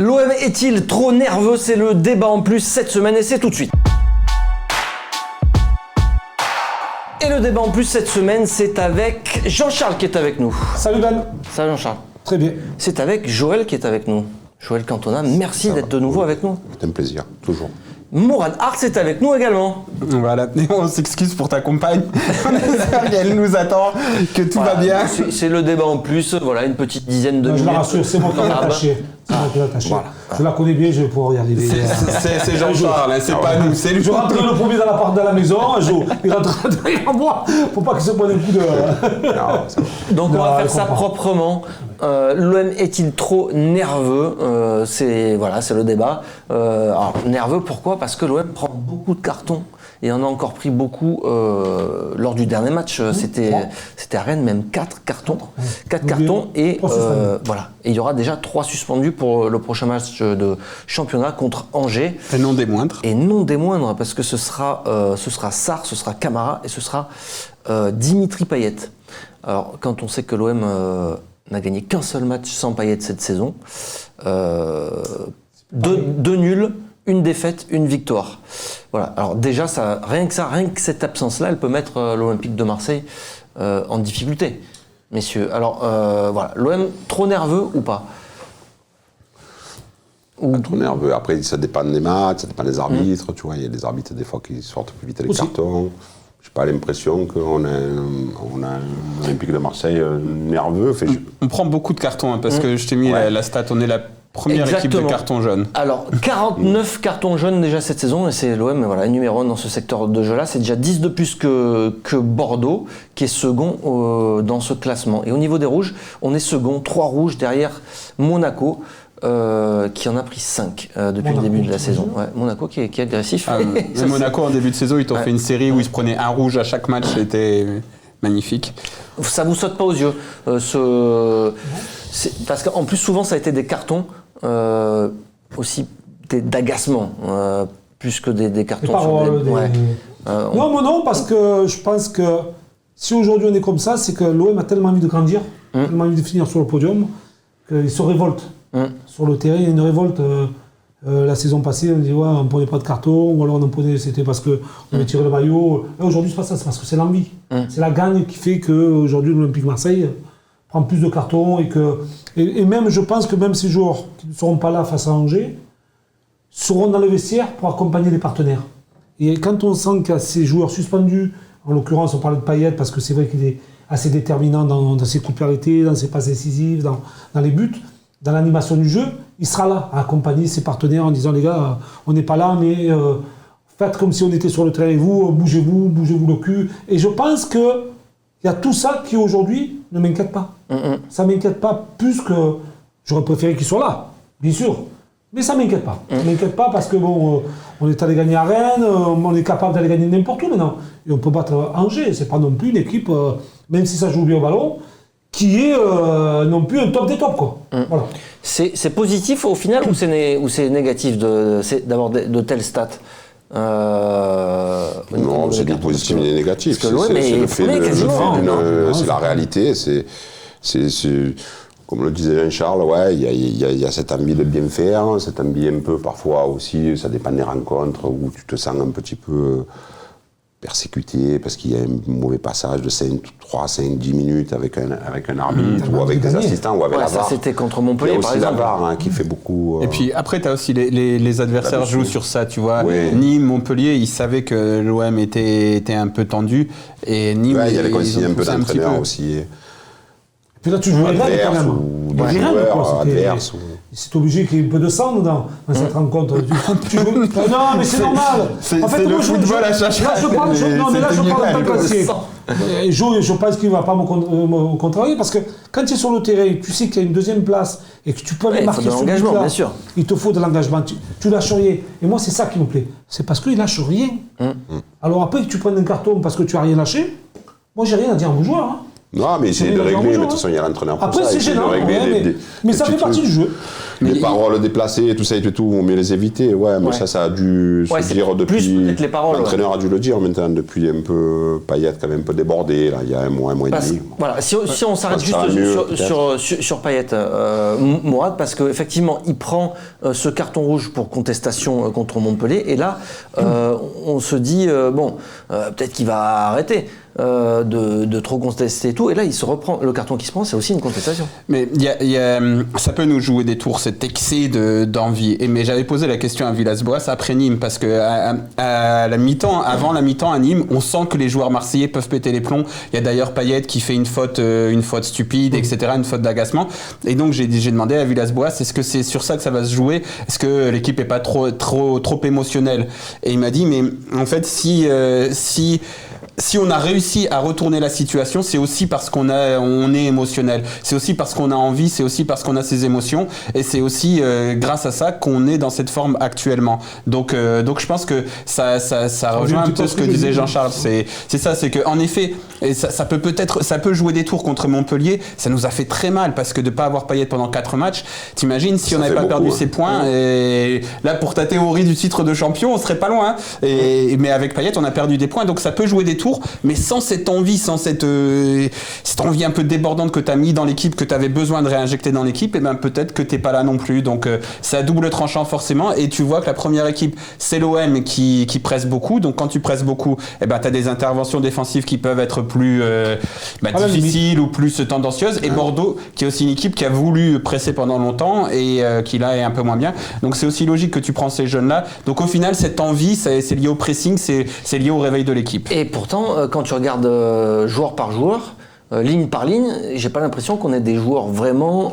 L'OM est-il trop nerveux? C'est le débat en plus cette semaine et c'est tout de suite. Et le débat en plus cette semaine, c'est avec Jean-Charles qui est avec nous. Salut Ben. Salut Jean-Charles. Très bien. C'est avec Joël qui est avec nous. Joël Cantona, merci d'être de nouveau avec nous. C'est un plaisir, toujours. Mourad Arts est avec nous également. Voilà, et on s'excuse pour ta compagne. On espère qu'elle nous attend, que tout va bien. C'est le débat en plus, voilà, une petite dizaine de minutes. Je la rassure, c'est moi qui l'ai attachée. Voilà. Je la connais bien, je vais pouvoir y arriver. C'est Jean-Charles, hein, c'est pas nous, c'est lui. Je rentrerai le premier dans la maison, un jour, il rentrera derrière moi. Faut pas qu'il se prenne un coup de... Donc on va faire ça proprement. L'OM est-il trop nerveux? C'est le débat. Alors nerveux pourquoi? Parce que l'OM prend beaucoup de cartons. Et on a encore pris beaucoup lors du dernier match. C'était à Rennes, même 4 cartons. 4 cartons et voilà. Et il y aura déjà 3 suspendus pour le prochain match de championnat contre Angers. Et non des moindres. Et non des moindres, parce que ce sera Sarr, ce sera Camara et ce sera Dimitri Payet. Alors quand on sait que l'OM n'a gagné qu'un seul match sans Payet cette saison, 2 nuls, une défaite, une victoire. Voilà. Alors déjà, rien que cette absence-là, elle peut mettre l'Olympique de Marseille en difficulté, messieurs. Alors voilà, l'OM trop nerveux ou pas? Pas trop nerveux. Après, ça dépend des matchs, ça dépend des arbitres. Tu vois, il y a des arbitres des fois qui sortent plus vite les cartons. J'ai pas l'impression qu'on a un Olympique de Marseille nerveux. On prend beaucoup de cartons hein, parce que je t'ai mis la stat. On est la première équipe de cartons jaunes. Alors, 49 cartons jaunes déjà cette saison, et c'est l'OM numéro 1 dans ce secteur de jeu-là. C'est déjà 10 de plus que Bordeaux, qui est second dans ce classement. Et au niveau des rouges, on est second, 3 rouges derrière Monaco, qui en a pris 5 depuis le début de la saison. Ouais, Monaco qui est agressif. Monaco, en début de saison, ils t'ont fait une série où ils se prenaient un rouge à chaque match. C'était magnifique. Ça vous saute pas aux yeux parce qu'en plus, souvent, ça a été des cartons aussi d'agacement, plus que des cartons. Non, parce que je pense que si aujourd'hui on est comme ça, c'est que l'OM a tellement envie de grandir, tellement envie de finir sur le podium, qu'il se révolte. Sur le terrain, il y a une révolte. La saison passée, on dit on ne prenait pas de carton, ou alors on en prenait, c'était parce qu'on avait tiré le maillot. Là, aujourd'hui, c'est pas ça, c'est parce que c'est l'envie. C'est la gagne qui fait qu'aujourd'hui, l'Olympique Marseille prend plus de cartons et même, je pense que même ces joueurs qui ne seront pas là face à Angers seront dans le vestiaire pour accompagner les partenaires. Et quand on sent qu'il y a ces joueurs suspendus, en l'occurrence, on parle de Payet parce que c'est vrai qu'il est assez déterminant dans ses coups de pied arrêtés, dans ses passes décisives, dans les buts. Dans l'animation du jeu, il sera là à accompagner ses partenaires en disant les gars, on n'est pas là, mais faites comme si on était sur le terrain avec vous, bougez-vous le cul. Et je pense qu'il y a tout ça qui aujourd'hui ne m'inquiète pas. Ça ne m'inquiète pas plus que j'aurais préféré qu'ils soient là, bien sûr. Mais ça ne m'inquiète pas. Ça ne m'inquiète pas parce que on est allé gagner à Rennes, on est capable d'aller gagner n'importe où maintenant. Et on peut battre Angers. C'est pas non plus une équipe, même si ça joue bien au ballon, qui est non plus un top des tops, quoi. Voilà. C'est positif au final ou c'est négatif d'avoir de telles stats? Non, c'est du positif et du négatif. C'est la réalité. Comme le disait Jean-Charles, il y a cette envie de bien faire, cette envie un peu parfois aussi, ça dépend des rencontres où tu te sens un petit peu persécuté parce qu'il y a un mauvais passage de 3, 5, 10 minutes avec un arbitre ou avec des assistants ou avec la VAR. Ça c'était contre Montpellier par exemple. Il y a aussi la VAR qui fait beaucoup... Et puis après tu as aussi les adversaires jouent sur ça, tu vois. Oui. Nîmes, Montpellier, ils savaient que l'OM était un peu tendu et Nîmes... il y avait aussi un peu d'entraîneur aussi. Et puis là tu joues avec Rennes quand même. Ou des joueurs adverses. C'est obligé qu'il y ait un peu de sang dans cette rencontre. Non, mais c'est normal. C'est le football à chaque fois. Là, je parle en tant qu'ancien. Je pense qu'il ne va pas me contrarier parce que quand tu es sur le terrain, tu sais qu'il y a une deuxième place et que tu peux aller marquer sur le bien sûr. Il te faut de l'engagement. Tu lâches rien. Et moi, c'est ça qui me plaît. C'est parce qu'il ne lâche rien. Alors après que tu prennes un carton parce que tu n'as rien lâché, moi, j'ai rien à dire à mon joueur. Non, mais essayer de régler, mais de toute façon, il y a l'entraîneur pour ça. Après, c'est gênant, mais ça fait partie du jeu. Les paroles déplacées, tout ça et tout, on mieux les éviter. Ouais, mais ça a dû se dire depuis. Les paroles, l'entraîneur a dû le dire maintenant, depuis un peu. Payet quand même un peu débordé, là, il y a un mois et demi. Voilà, si on s'arrête juste sur Payet, Mourad, parce qu'effectivement, il prend ce carton rouge pour contestation contre Montpellier, et là, on se dit, peut-être qu'il va arrêter. De trop contester et tout, et là il se reprend, le carton qui se prend, c'est aussi une contestation. Mais ça peut nous jouer des tours, cet excès d'envie. Mais j'avais posé la question à Villas-Boas après Nîmes, parce que à la mi-temps, avant la mi-temps à Nîmes, on sent que les joueurs marseillais peuvent péter les plombs. Il y a d'ailleurs Payet qui fait une faute stupide, etc., une faute d'agacement. Et donc j'ai demandé à Villas-Boas, est-ce que c'est sur ça que ça va se jouer? Est-ce que l'équipe est pas trop émotionnelle? Et il m'a dit, mais en fait, si on a réussi à retourner la situation, c'est aussi parce qu'on est émotionnel. C'est aussi parce qu'on a envie, c'est aussi parce qu'on a ces émotions, et c'est aussi grâce à ça qu'on est dans cette forme actuellement. Donc je pense que ça rejoint un peu ce que disait Jean-Charles. C'est ça, c'est que en effet, et ça peut jouer des tours contre Montpellier. Ça nous a fait très mal parce que de pas avoir Payet pendant 4 matchs. T'imagines si on n'avait pas perdu ces points, et là pour ta théorie du titre de champion, on serait pas loin. Mais avec Payet, on a perdu des points, donc ça peut jouer des tours, mais sans cette envie, sans cette envie un peu débordante que tu as mis dans l'équipe, que tu avais besoin de réinjecter dans l'équipe, et ben peut-être que t'es pas là non plus. Donc c'est à double tranchant forcément, et tu vois que la première équipe, c'est l'OM qui presse beaucoup. Donc quand tu presses beaucoup, tu as des interventions défensives qui peuvent être plus difficiles ou plus tendancieuses. Et Bordeaux, qui est aussi une équipe qui a voulu presser pendant longtemps et qui là est un peu moins bien. Donc c'est aussi logique que tu prends ces jeunes-là. Donc au final, cette envie, c'est lié au pressing, c'est lié au réveil de l'équipe. Et pourtant, quand tu regardes joueur par joueur, ligne par ligne, j'ai pas l'impression qu'on ait des joueurs vraiment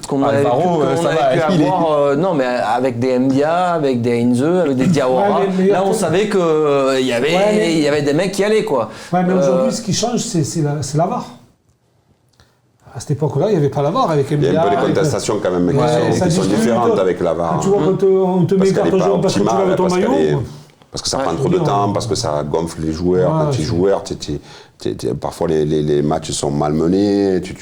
qu'on avait pu avoir. Non, mais avec des Mbia, avec des Heinze, avec des Diawara. Là, on savait que il y avait des mecs qui allaient, quoi. Ouais, mais aujourd'hui, ce qui change, c'est la VAR. À cette époque-là, il n'y avait pas la VAR avec Mbia. Il y a un peu des contestations quand même qui sont différentes avec la VAR. Tu vois, quand on te met carte jaune parce que tu laves ton maillot. Parce que ça prend trop de temps, parce que ça gonfle les joueurs. Quand tu es joueur, parfois les matchs sont malmenés, tu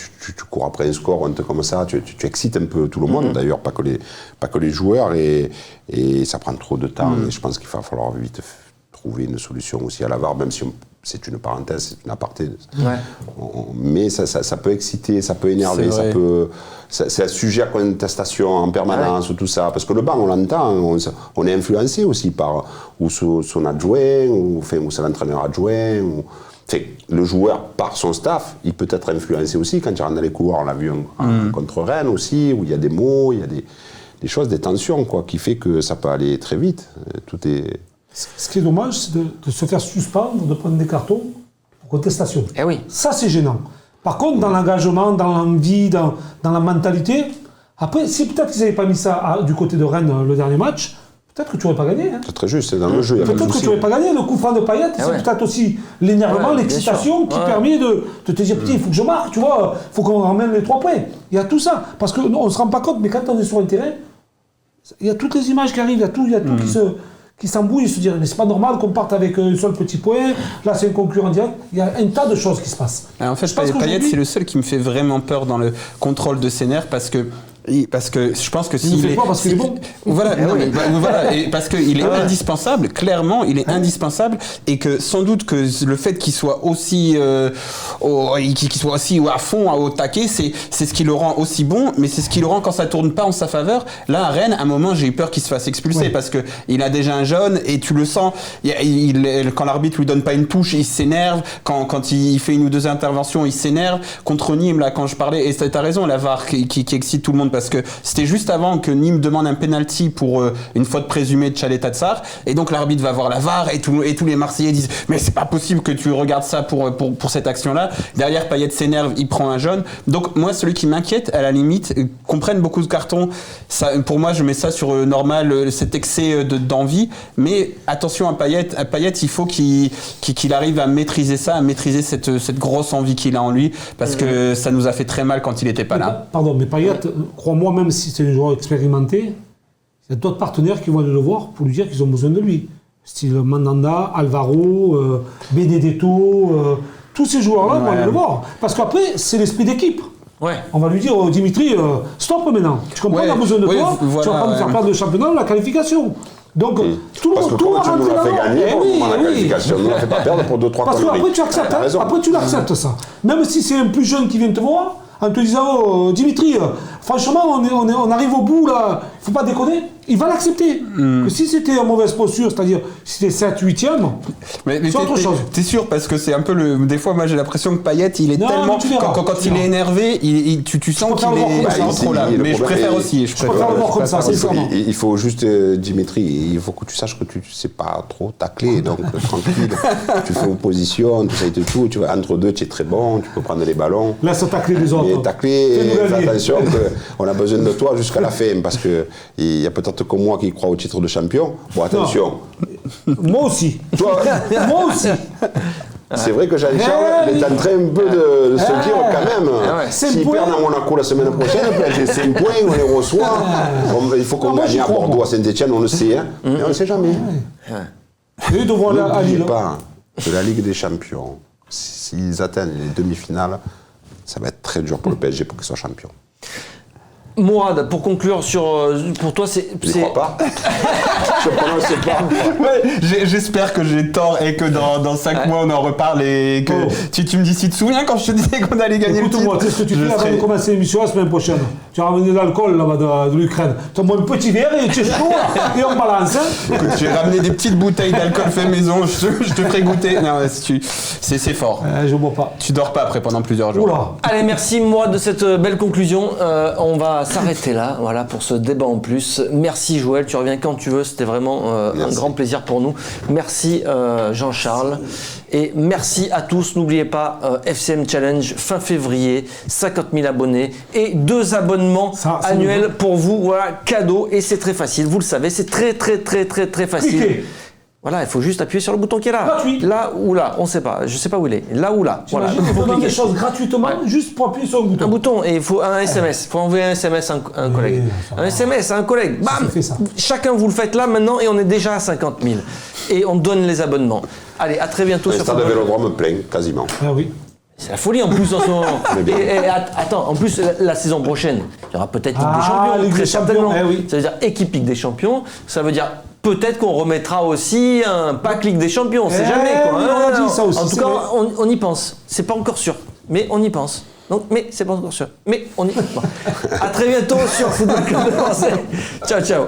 cours après un score, on te comme ça, tu excites un peu tout le monde, d'ailleurs, pas que les joueurs, et ça prend trop de temps. Et je pense qu'il va falloir vite trouver une solution aussi à la VAR, même si c'est une parenthèse, c'est une aparté. Mais ça peut exciter, ça peut énerver, c'est un sujet à contestation en permanence, tout ça. Parce que le banc, on l'entend, on est influencé aussi par ou son adjoint, ou c'est l'entraîneur adjoint. Le joueur, par son staff, il peut être influencé aussi. Quand il rentre dans les couloirs, on l'a vu contre Rennes aussi, où il y a des mots, il y a des choses, des tensions, quoi, qui fait que ça peut aller très vite. Tout est... Ce qui est dommage, c'est de se faire suspendre, de prendre des cartons pour contestation. Eh oui. Ça, c'est gênant. Par contre, dans l'engagement, dans l'envie, dans la mentalité, après, si peut-être qu'ils n'avaient pas mis ça du côté de Rennes le dernier match, peut-être que tu n'aurais pas gagné. Hein. C'est très juste, c'est dans le jeu. Peut-être que tu n'aurais pas gagné. Le coup franc de Payet, c'est peut-être aussi l'énervement, l'excitation qui permet de te dire, putain, il faut que je marque, tu vois, il faut qu'on ramène les 3 points. Il y a tout ça. Parce qu'on ne se rend pas compte, mais quand on est sur un terrain, il y a toutes les images qui arrivent, il y a tout qui s'embrouille et se dire mais c'est pas normal qu'on parte avec un seul petit point, là c'est un concurrent direct, il y a un tas de choses qui se passent. En fait, Payet, c'est le seul qui me fait vraiment peur dans le contrôle de ses nerfs parce que je pense que s'il est... parce qu'il est bon. Voilà, et parce qu'il est indispensable, clairement, il est indispensable, et que sans doute que le fait qu'il soit aussi à fond, au taquet, c'est ce qui le rend aussi bon, mais c'est ce qui le rend quand ça tourne pas en sa faveur. Là, à Rennes, à un moment, j'ai eu peur qu'il se fasse expulser parce que il a déjà un jaune, et tu le sens, quand l'arbitre lui donne pas une touche, il s'énerve, quand il fait 1 ou 2 interventions, il s'énerve. Contre Nîmes, là, quand je parlais, et t'as raison, la VAR qui excite tout le monde, parce que c'était juste avant que Nîmes demande un penalty pour une faute présumée de Tchaleta Tsar, et donc l'arbitre va voir la VAR, et tous les Marseillais disent mais c'est pas possible que tu regardes ça pour cette action-là. Derrière, Payet s'énerve, il prend un jaune. Donc moi, celui qui m'inquiète, à la limite, qu'on prenne beaucoup de cartons, ça, pour moi, je mets ça sur normal, cet excès d'envie. Mais attention à Payet, il faut qu'il arrive à maîtriser ça, à maîtriser cette grosse envie qu'il a en lui, parce que ça nous a fait très mal quand il était pas là. Pardon, mais Payet, crois-moi, même si c'est un joueur expérimenté, il y a d'autres partenaires qui vont aller le voir pour lui dire qu'ils ont besoin de lui. Style Mandanda, Alvaro, Benedetto, tous ces joueurs-là vont aller le voir. Parce qu'après, c'est l'esprit d'équipe. Ouais. On va lui dire, Dimitri, stop maintenant. Tu comprends, on a besoin de toi. Tu vas pas nous faire perdre le championnat, la qualification. Donc, tout parce que quand tu nous l'as fait gagner, la qualification, ne la fait pas perdre pour 2-3 conneries. Parce que après tu acceptes, après tu l'acceptes ça. Même si c'est un plus jeune qui vient te voir, en te disant, Dimitri, franchement, on arrive au bout là, il faut pas déconner. Il va l'accepter. Que si c'était en mauvaise posture, c'est-à-dire si c'était 7-8e, c'est autre chose. T'es sûr, parce que c'est un peu le. Des fois, moi j'ai l'impression que Payet, il est tellement. Quand il est énervé, tu sens qu'il est trop là. Mais je préfère aussi. Je préfère le voir comme ça, c'est ça. Il faut juste, Dimitri, il faut que tu saches que tu ne sais pas trop tacler. Donc tranquille, tu fais opposition, tu sais tout. Tu vas entre deux, tu es très bon, tu peux prendre les ballons. Laisse tacler les autres. Mais tacler, fais attention, on a besoin de toi jusqu'à la fin, parce qu'il y a peut-être comme moi qui crois au titre de champion. Bon, attention. Moi aussi. Toi, moi aussi. C'est vrai que Jean-Charles est en train un peu de se dire quand même. S'il perd à Monaco la semaine prochaine, j'ai 5 points, on les reçoit. Il faut qu'on gagne à Bordeaux, à Saint-Etienne, on le sait. Hein. Mais on ne sait jamais. N'oubliez pas, de la Ligue des Champions, s'ils atteignent les demi-finales, ça va être très dur pour le PSG pour qu'ils soient champions. Mourad, pour conclure pour toi, c'est. Je ne crois pas. Je ne prononce pas. Ouais, j'espère que j'ai tort et que dans 5 mois on en reparle et que tu me dis si tu te souviens quand je te disais qu'on allait gagner le titre. Écoute-moi, qu'est-ce que tu fais avant de commencer l'émission la semaine prochaine? Tu as ramené de l'alcool là-bas de l'Ukraine. Tu as un petit verre et tu es chaud et on balance. Écoute, j'ai ramené des petites bouteilles d'alcool fait maison, je te ferai goûter. Non, c'est fort. Je ne bois pas. Tu dors pas après pendant plusieurs jours. Oula. Allez, merci Mourad de cette belle conclusion. On va s'arrêter là, voilà, pour ce débat en plus. Merci Joël, tu reviens quand tu veux, c'était vraiment un grand plaisir pour nous. Merci Jean-Charles et merci à tous. N'oubliez pas FCM Challenge fin février, 50 000 abonnés et 2 abonnements annuels pour vous, voilà, cadeau, et c'est très facile, vous le savez, c'est très facile. Cliquez. Voilà, il faut juste appuyer sur le bouton qui est là. Gratuit. Là ou là, on ne sait pas, je ne sais pas où il est. Là ou là. Voilà. Il faut demander des choses gratuitement juste pour appuyer sur le bouton. Un bouton et il faut un SMS. Il faut envoyer un SMS à un collègue. Un SMS à un collègue. Bam. Chacun vous le faites là maintenant et on est déjà à 50 000. Et on donne les abonnements. Allez, à très bientôt sur Stade de Vélodrome plein, quasiment. Ah oui. C'est la folie en plus en ce moment. Et attends, en plus la saison prochaine, il y aura peut-être Ligue des Champions. Ligue des Champions. Ça veut dire équipe Ligue des Champions. Ça veut dire peut-être qu'on remettra aussi un pack Ligue des Champions. On ne sait jamais quoi. On a dit ça aussi. En tout cas, on y pense. C'est pas encore sûr, mais on y pense. Donc, mais c'est pas encore sûr. Mais on y. Bon. À très bientôt sur Football Club Français. Ciao, ciao.